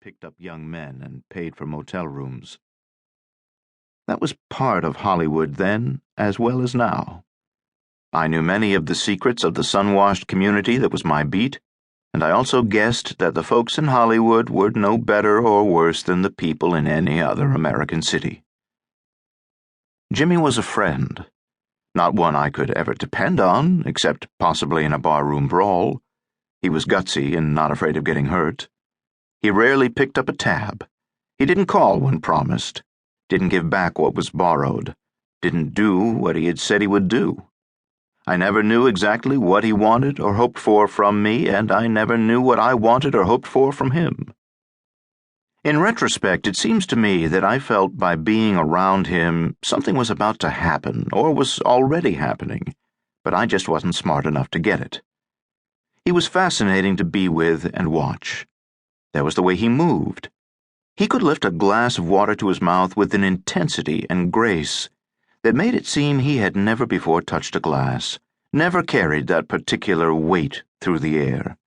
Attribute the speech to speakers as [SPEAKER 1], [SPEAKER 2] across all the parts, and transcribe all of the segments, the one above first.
[SPEAKER 1] picked up young men and paid for motel rooms. That was part of Hollywood then, as well as now. I knew many of the secrets of the sun-washed community that was my beat, and I also guessed that the folks in Hollywood were no better or worse than the people in any other American city. Jimmy was a friend, not one I could ever depend on, except possibly in a barroom brawl. He was gutsy and not afraid of getting hurt. He rarely picked up a tab. He didn't call when promised, didn't give back what was borrowed, didn't do what he had said he would do. I never knew exactly what he wanted or hoped for from me, and I never knew what I wanted or hoped for from him. In retrospect, it seems to me that I felt by being around him something was about to happen, or was already happening, but I just wasn't smart enough to get it. He was fascinating to be with and watch. There was the way he moved. He could lift a glass of water to his mouth with an intensity and grace that made it seem he had never before touched a glass, never carried that particular weight through the air.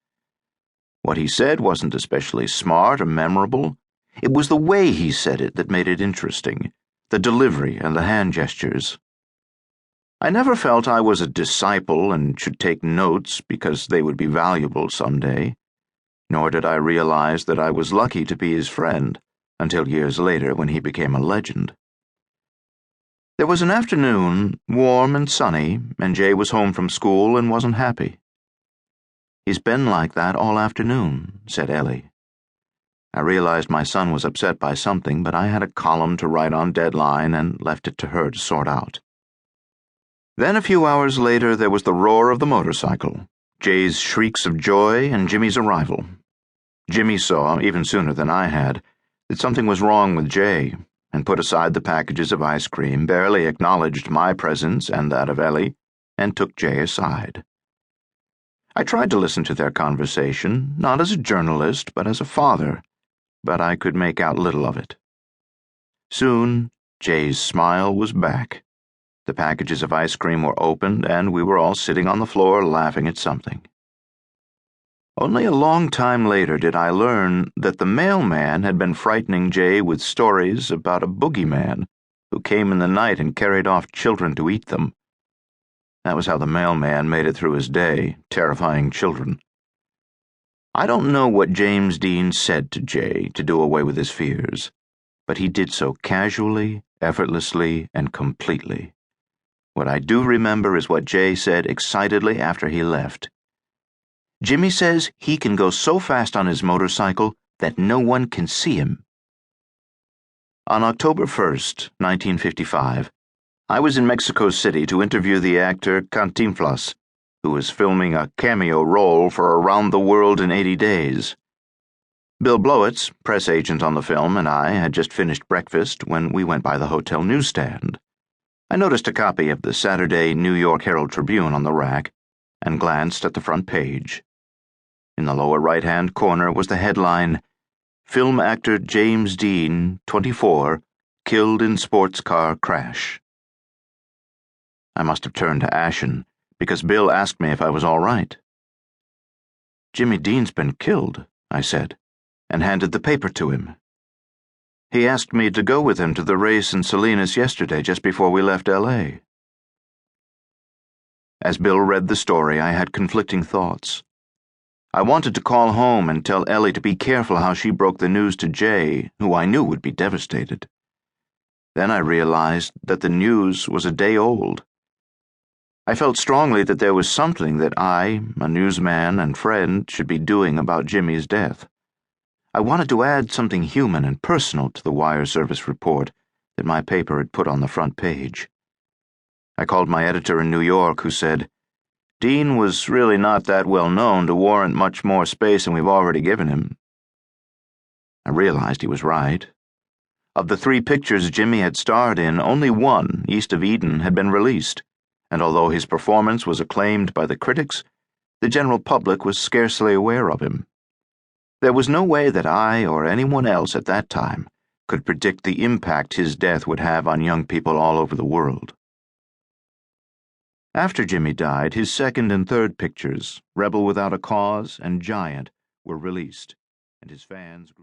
[SPEAKER 1] What he said wasn't especially smart or memorable. It was the way he said it that made it interesting, the delivery and the hand gestures. I never felt I was a disciple and should take notes because they would be valuable someday, nor did I realize that I was lucky to be his friend until years later when he became a legend. There was an afternoon, warm and sunny, and Jay was home from school and wasn't happy. "He's been like that all afternoon," said Ellie. I realized my son was upset by something, but I had a column to write on deadline and left it to her to sort out. Then a few hours later there was the roar of the motorcycle, Jay's shrieks of joy, and Jimmy's arrival. Jimmy saw, even sooner than I had, that something was wrong with Jay, and put aside the packages of ice cream, barely acknowledged my presence and that of Ellie, and took Jay aside. I tried to listen to their conversation, not as a journalist, but as a father, but I could make out little of it. Soon, Jay's smile was back. The packages of ice cream were opened, and we were all sitting on the floor laughing at something. Only a long time later did I learn that the mailman had been frightening Jay with stories about a boogeyman who came in the night and carried off children to eat them. That was how the mailman made it through his day, terrifying children. I don't know what James Dean said to Jay to do away with his fears, but he did so casually, effortlessly, and completely. What I do remember is what Jay said excitedly after he left. "Jimmy says he can go so fast on his motorcycle that no one can see him." On October 1st, 1955, I was in Mexico City to interview the actor Cantinflas, who was filming a cameo role for Around the World in 80 Days. Bill Blowitz, press agent on the film, and I had just finished breakfast when we went by the hotel newsstand. I noticed a copy of the Saturday New York Herald Tribune on the rack and glanced at the front page. In the lower right-hand corner was the headline, "Film actor James Dean, 24, killed in sports car crash." I must have turned to ashen, because Bill asked me if I was all right. "Jimmy Dean's been killed," I said, and handed the paper to him. "He asked me to go with him to the race in Salinas yesterday just before we left L.A." As Bill read the story, I had conflicting thoughts. I wanted to call home and tell Ellie to be careful how she broke the news to Jay, who I knew would be devastated. Then I realized that the news was a day old. I felt strongly that there was something that I, a newsman and friend, should be doing about Jimmy's death. I wanted to add something human and personal to the wire service report that my paper had put on the front page. I called my editor in New York, who said, "Dean was really not that well known to warrant much more space than we've already given him." I realized he was right. Of the 3 pictures Jimmy had starred in, only one, East of Eden, had been released, and although his performance was acclaimed by the critics, the general public was scarcely aware of him. There was no way that I or anyone else at that time could predict the impact his death would have on young people all over the world. After Jimmy died, his second and third pictures, Rebel Without a Cause and Giant, were released, and his fans grew